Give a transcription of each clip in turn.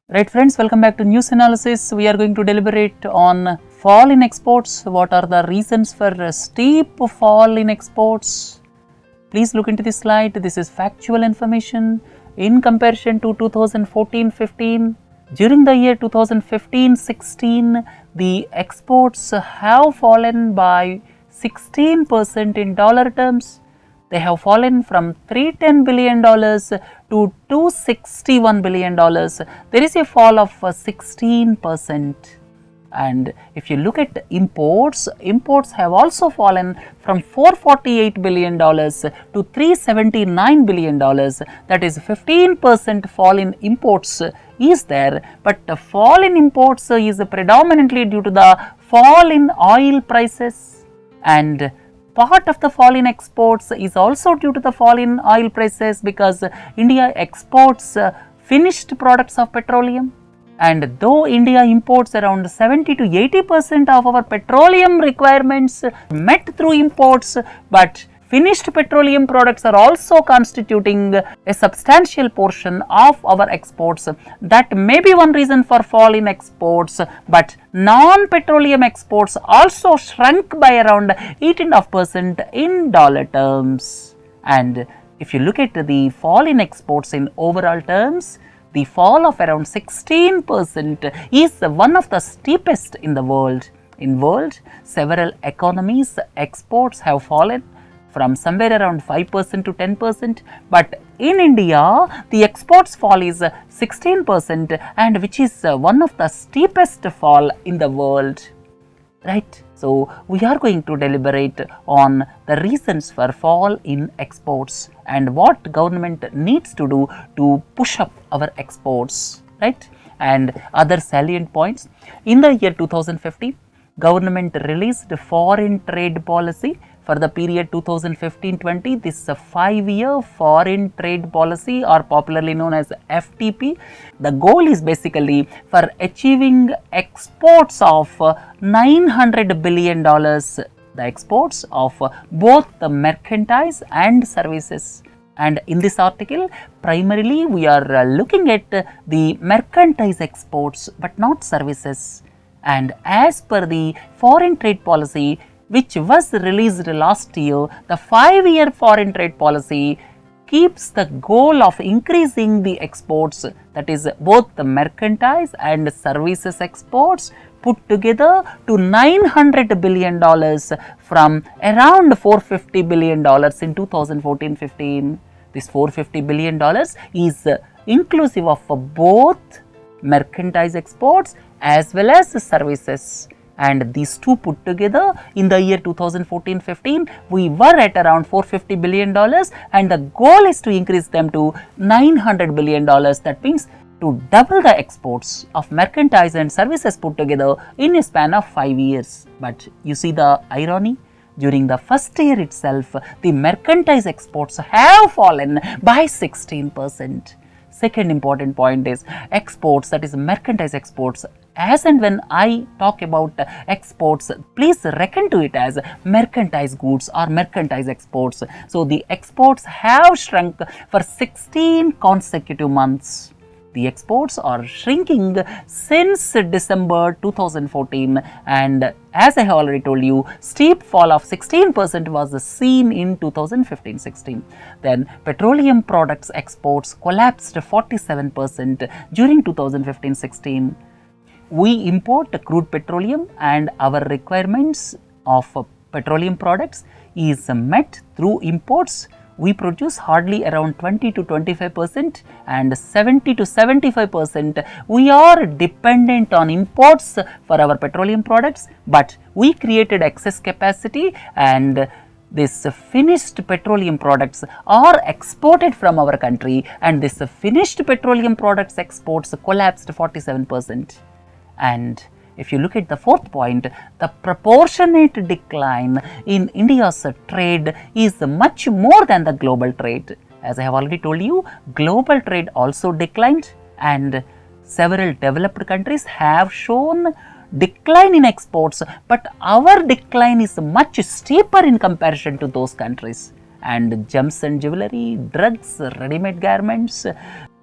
Right friends, welcome back to News Analysis. We are going to deliberate on fall in exports. What are the reasons for a steep fall in exports? Please look into this slide. This is factual information in comparison to 2014-15. During the year 2015-16, the exports have fallen by 16% in dollar terms. They have fallen from $310 billion to $261 billion. There is a fall of 16%. And if you look at imports, imports have also fallen from $448 billion to $379 billion. That is 15% fall in imports is there, but the fall in imports is predominantly due to the fall in oil prices, and part of the fall in exports is also due to the fall in oil prices because India exports finished products of petroleum. And though India imports around 70 to 80% of our petroleum requirements met through imports, but finished petroleum products are also constituting a substantial portion of our exports. That may be one reason for fall in exports, but non-petroleum exports also shrunk by around 8.5% in dollar terms. And if you look at the fall in exports in overall terms, the fall of around 16% is one of the steepest in the world. In world, several economies exports have fallen from somewhere around 5% to 10%, but in India the exports fall is 16%, and which is one of the steepest fall in the world, right? So we are going to deliberate on the reasons for fall in exports and what government needs to do to push up our exports, right? And other salient points. In the year 2015, government released foreign trade policy for the period 2015-20. This is a 5-year foreign trade policy, or popularly known as FTP. The goal is basically for achieving exports of $900 billion, the exports of both the merchandise and services. And in this article, primarily we are looking at the merchandise exports but not services. And as per the foreign trade policy, which was released last year, the 5-year foreign trade policy keeps the goal of increasing the exports, that is both the merchandise and services exports put together to $900 billion from around $450 billion in 2014-15. This $450 billion is inclusive of both merchandise exports as well as services. And these two put together in the year 2014-15, we were at around $450 billion, and the goal is to increase them to $900 billion. That means to double the exports of merchandise and services put together in a span of 5 years. But you see the irony? During the first year itself, the merchandise exports have fallen by 16%. Second important point is exports, that is merchandise exports. As and when I talk about exports, please reckon to it as merchandise goods or merchandise exports. So the exports have shrunk for 16 consecutive months. The exports are shrinking since December 2014, and as I have already told you, steep fall of 16% was seen in 2015-16. Then petroleum products exports collapsed 47% during 2015-16. We import crude petroleum, and our requirements of petroleum products is met through imports. We produce hardly around 20 to 25%, and 70 to 75% we are dependent on imports for our petroleum products, but we created excess capacity, and this finished petroleum products are exported from our country, and this finished petroleum products exports collapsed 47%. And if you look at the fourth point, the proportionate decline in India's trade is much more than the global trade. As I have already told you, global trade also declined, and several developed countries have shown decline in exports, but our decline is much steeper in comparison to those countries. And gems and jewelry, drugs, ready-made garments,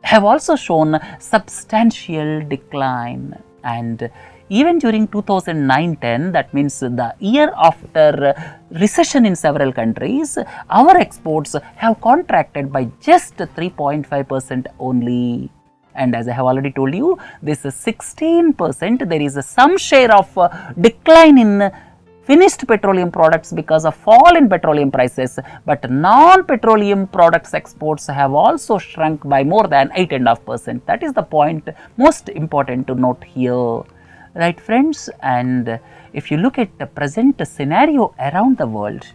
have also shown substantial decline, and even during 2009-10, that means the year after recession in several countries, our exports have contracted by just 3.5% only. And as I have already told you, this 16%, there is some share of decline in finished petroleum products because of fall in petroleum prices, but non-petroleum products exports have also shrunk by more than 8.5%. That is the point most important to note here. Right friends, and if you look at the present scenario around the world,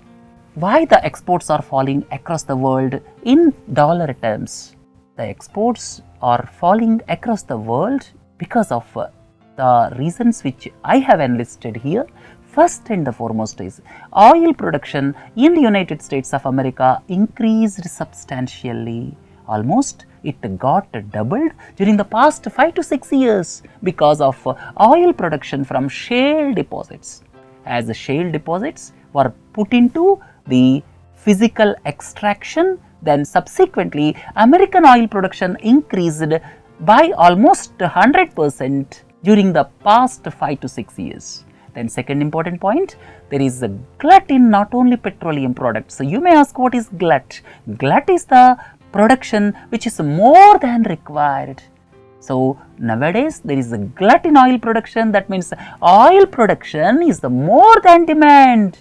why the exports are falling across the world in dollar terms? The exports are falling across the world because of the reasons which I have enlisted here. First and the foremost is oil production in the United States of America increased substantially. Almost it got doubled during the past 5 to 6 years because of oil production from shale deposits. As the shale deposits were put into the physical extraction, then subsequently American oil production increased by almost 100% during the past 5 to 6 years. Then second important point, there is a glut in not only petroleum products. So you may ask, what is glut? Glut is the production which is more than required. So nowadays there is a glut in oil production. That means oil production is the more than demand.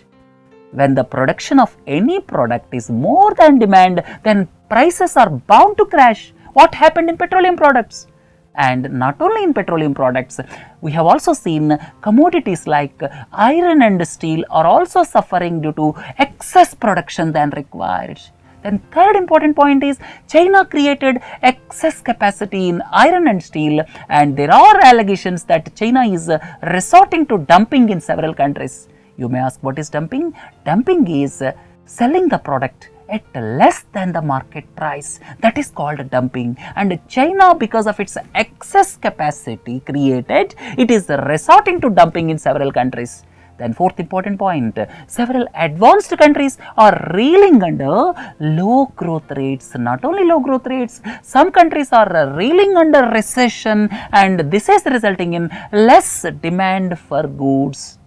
When the production of any product is more than demand, then prices are bound to crash. What happened in petroleum products? And not only in petroleum products, we have also seen commodities like iron and steel are also suffering due to excess production than required. Then third important point is China created excess capacity in iron and steel, and there are allegations that China is resorting to dumping in several countries. You may ask, what is dumping? Dumping is selling the product at less than the market price. That is called dumping. And China, because of its excess capacity created, it is resorting to dumping in several countries. Then fourth important point, several advanced countries are reeling under low growth rates. Not only low growth rates, some countries are reeling under recession, and this is resulting in less demand for goods.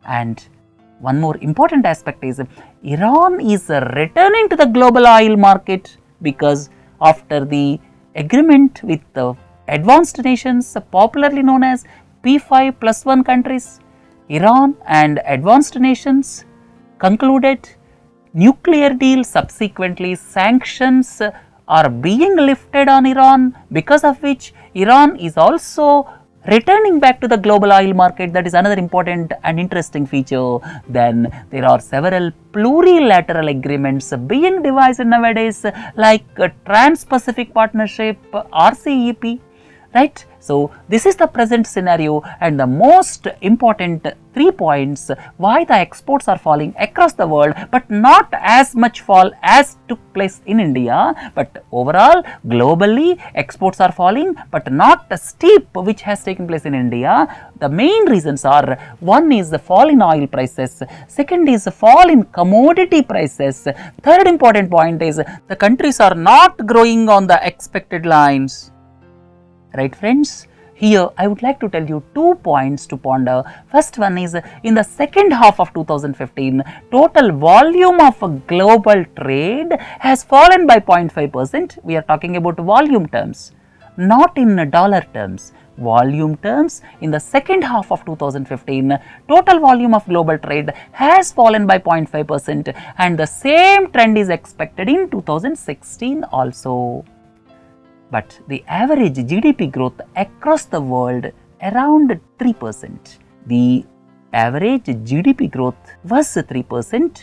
And one more important aspect is Iran is returning to the global oil market because after the agreement with the advanced nations, popularly known as P5+1 countries, Iran and advanced nations concluded nuclear deal. Subsequently, sanctions are being lifted on Iran, because of which Iran is also returning back to the global oil market. That is another important and interesting feature. Then there are several plurilateral agreements being devised nowadays, like Trans-Pacific Partnership, RCEP, right? So this is the present scenario, and the most important 3 points why the exports are falling across the world, but not as much fall as took place in India. But overall, globally, exports are falling, but not steep which has taken place in India. The main reasons are, one is the fall in oil prices, second is the fall in commodity prices, third important point is the countries are not growing on the expected lines. Right friends, here I would like to tell you 2 points to ponder. First one is, in the second half of 2015, total volume of global trade has fallen by 0.5%. We are talking about volume terms, not in dollar terms. Volume terms, in the second half of 2015, total volume of global trade has fallen by 0.5%, and the same trend is expected in 2016 also. But the average GDP growth across the world around 3%. The average GDP growth was 3%,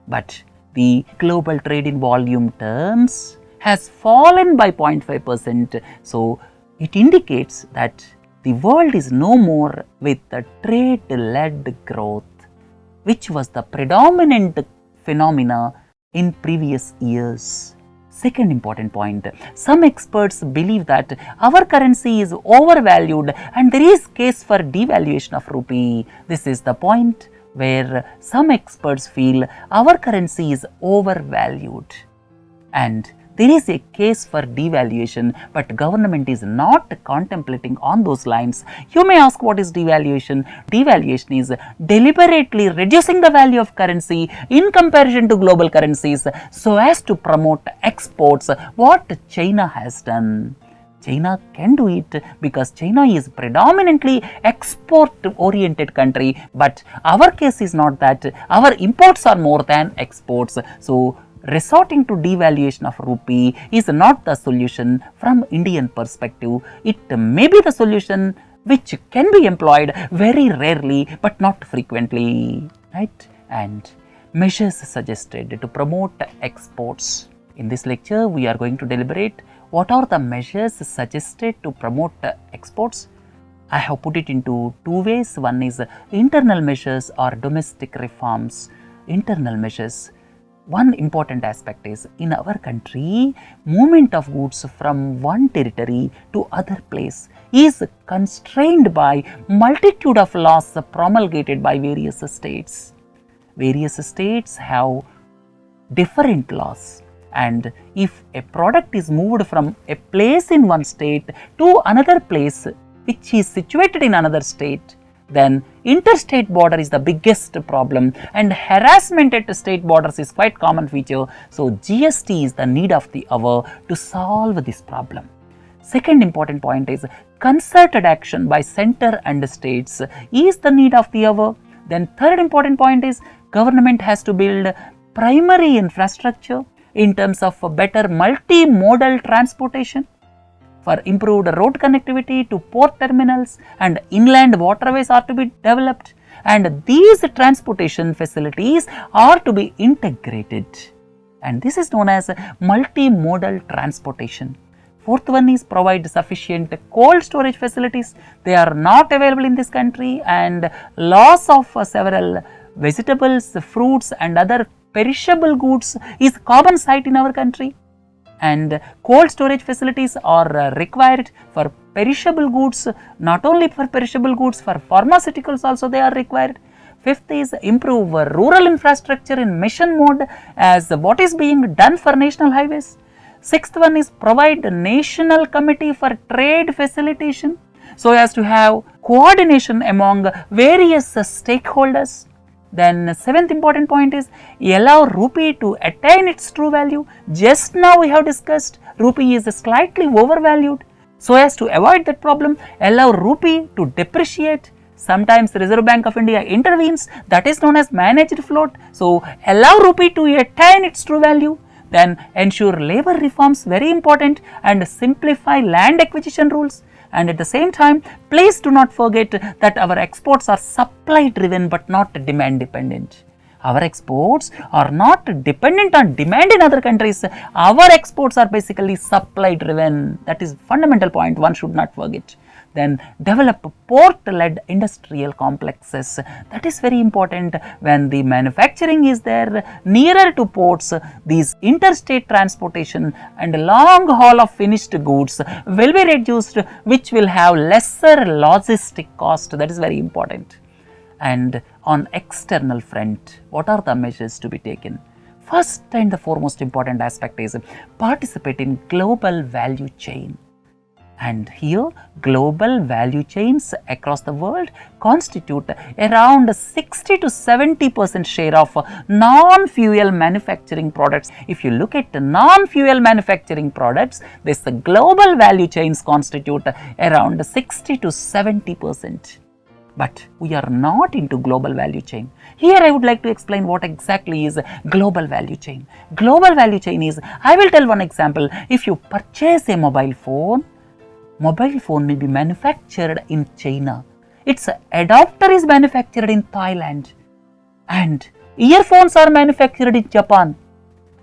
but the global trade in volume terms has fallen by 0.5%. So it indicates that the world is no more with the trade-led growth, which was the predominant phenomena in previous years. Second important point, some experts believe that our currency is overvalued and there is case for devaluation of rupee. This is the point where some experts feel our currency is overvalued. And there is a case for devaluation, but government is not contemplating on those lines. You may ask, what is devaluation? Devaluation is deliberately reducing the value of currency in comparison to global currencies so as to promote exports, what China has done. China can do it because China is predominantly export oriented country, but our case is not that. Our imports are more than exports. So resorting to devaluation of rupee is not the solution from Indian perspective. It may be the solution which can be employed very rarely but not frequently, right? And measures suggested to promote exports. In this lecture, we are going to deliberate what are the measures suggested to promote exports. I have put it into two ways. One is internal measures or domestic reforms. Internal measures. One important aspect is, in our country, movement of goods from one territory to other place is constrained by multitude of laws promulgated by various states. Various states have different laws, and if a product is moved from a place in one state to another place which is situated in another state, then interstate border is the biggest problem, and harassment at state borders is quite common feature. So GST is the need of the hour to solve this problem. Second important point is concerted action by center and states is the need of the hour. Then third important point is government has to build primary infrastructure in terms of better multimodal transportation, for improved road connectivity to port terminals, and inland waterways are to be developed, and these transportation facilities are to be integrated, and this is known as multimodal transportation. Fourth one is provide sufficient cold storage facilities. They are not available in this country, and loss of several vegetables, fruits and other perishable goods is common sight in our country, and cold storage facilities are required for perishable goods. Not only for perishable goods, for pharmaceuticals also they are required. Fifth is improve rural infrastructure in mission mode as what is being done for national highways. Sixth one is provide national committee for trade facilitation so as to have coordination among various stakeholders. Then seventh important point is allow rupee to attain its true value. Just now we have discussed rupee is slightly overvalued. So as to avoid that problem, allow rupee to depreciate. Sometimes Reserve Bank of India intervenes, that is known as managed float. So allow rupee to attain its true value. Then ensure labor reforms, very important, and simplify land acquisition rules. And at the same time, please do not forget that our exports are supply driven but not demand dependent. Our exports are not dependent on demand in other countries. Our exports are basically supply driven. That is fundamental point one should not forget. Then develop port-led industrial complexes. That is very important. When the manufacturing is there nearer to ports, these interstate transportation and long haul of finished goods will be reduced, which will have lesser logistic cost. That is very important. And on external front, what are the measures to be taken? First and the foremost important aspect is participate in global value chain. And here global value chains across the world constitute around 60 to 70% share of non-fuel manufacturing products. If you look at non-fuel manufacturing products, this global value chains constitute around 60 to 70%. But we are not into global value chain. Here I would like to explain what exactly is global value chain. Global value chain is, I will tell one example. If you purchase a mobile phone may be manufactured in China. Its adapter is manufactured in Thailand, and earphones are manufactured in Japan,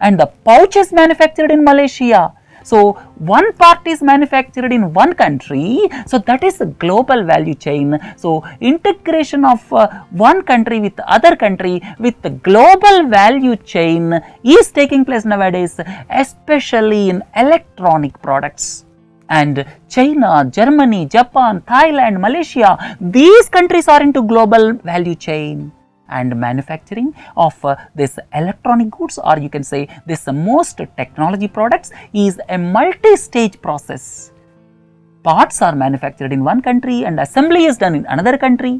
and the pouch is manufactured in Malaysia. So one part is manufactured in one country, so that is a global value chain. So integration of one country with other country with the global value chain is taking place nowadays, especially in electronic products. And China, Germany, Japan, Thailand, Malaysia, these countries are into global value chain. and manufacturing of this electronic goods, or you can say this most technology products, is a multi-stage process. Parts are manufactured in one country and assembly is done in another country,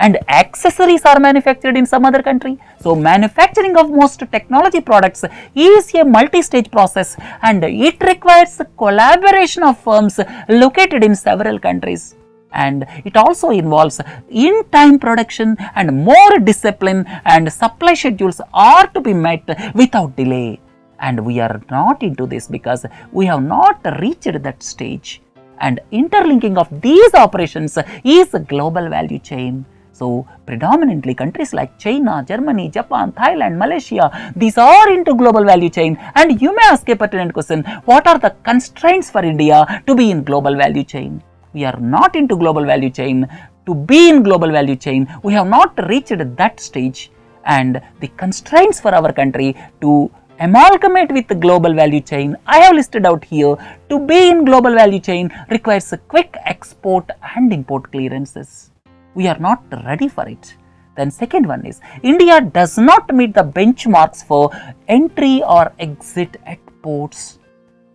and accessories are manufactured in some other country. So, manufacturing of most technology products is a multi-stage process and it requires collaboration of firms located in several countries. And it also involves in-time production, and more discipline and supply schedules are to be met without delay. And we are not into this because we have not reached that stage. And interlinking of these operations is a global value chain. So, predominantly countries like China, Germany, Japan, Thailand, Malaysia, these are into global value chain. And you may ask a pertinent question, what are the constraints for India to be in global value chain? We are not into global value chain. To be in global value chain, we have not reached that stage. And the constraints for our country to amalgamate with the global value chain, I have listed out here. To be in global value chain requires quick export and import clearances. We are not ready for it. Then second one is, India does not meet the benchmarks for entry or exit at ports.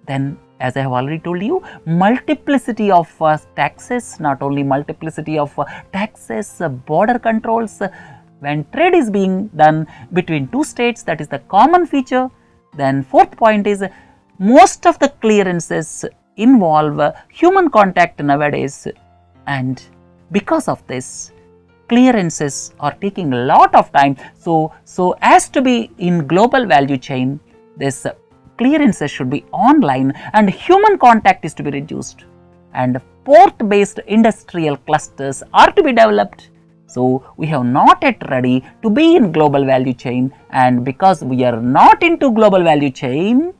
Then, as I have already told you, multiplicity of taxes, not only multiplicity of taxes, border controls, when trade is being done between two states, that is the common feature. Then fourth point is, most of the clearances involve human contact nowadays, and because of this, clearances are taking a lot of time. So as to be in global value chain, this clearances should be online and human contact is to be reduced, and port-based industrial clusters are to be developed. So, we have not yet ready to be in global value chain, and because we are not into global value chain,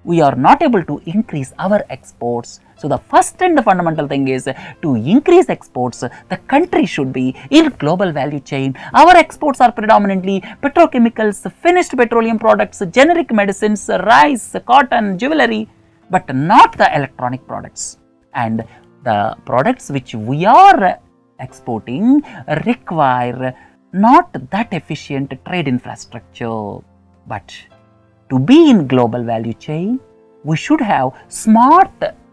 we are not able to increase our exports. So, the first and the fundamental thing is, to increase exports, the country should be in global value chain. Our exports are predominantly petrochemicals, finished petroleum products, generic medicines, rice, cotton, jewelry, but not the electronic products. And the products which we are exporting require not that efficient trade infrastructure, but to be in global value chain, we should have smart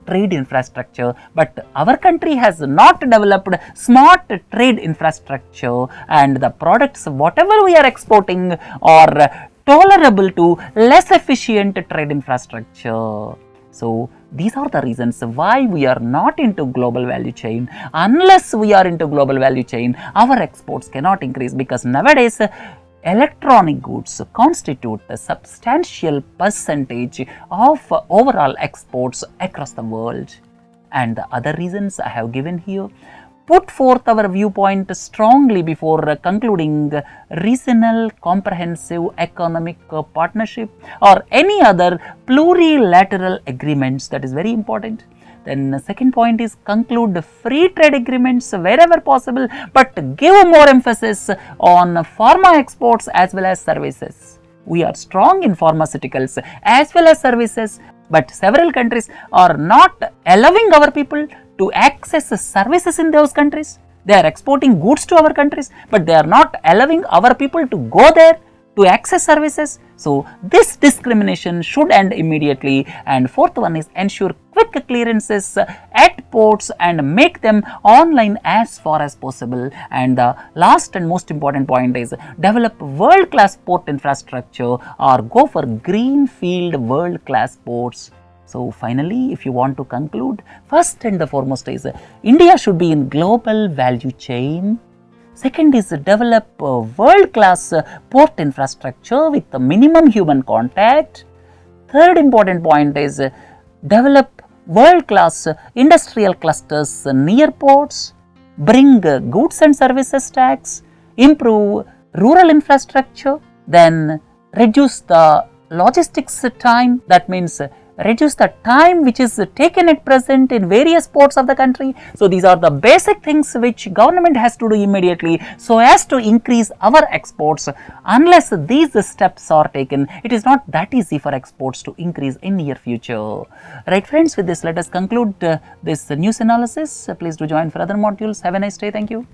trade infrastructure, but our country has not developed smart trade infrastructure, and the products whatever we are exporting are tolerable to less efficient trade infrastructure. So, these are the reasons why we are not into global value chain. Unless we are into global value chain, our exports cannot increase, because nowadays electronic goods constitute a substantial percentage of overall exports across the world. And the other reasons I have given here put forth our viewpoint strongly before concluding regional comprehensive economic partnership or any other plurilateral agreements. That is very important. Then the second point is, conclude free trade agreements wherever possible, but give more emphasis on pharma exports as well as services. We are strong in pharmaceuticals as well as services, but several countries are not allowing our people to access services in those countries. They are exporting goods to our countries, but they are not allowing our people to go there to access services. So, this discrimination should end immediately. And fourth one is, ensure quick clearances at ports and make them online as far as possible. And the last and most important point is, develop world-class port infrastructure or go for greenfield world-class ports. So, finally, if you want to conclude, first and the foremost is, India should be in global value chain. Second is, develop world-class port infrastructure with the minimum human contact. Third important point is, develop world-class industrial clusters near ports, bring goods and services tax, improve rural infrastructure, then reduce the logistics time. That means reduce the time which is taken at present in various ports of the country. So, these are the basic things which government has to do immediately so as to increase our exports. Unless these steps are taken, it is not that easy for exports to increase in near future. Right friends, with this let us conclude this news analysis. Please do join for other modules. Have a nice day. Thank you.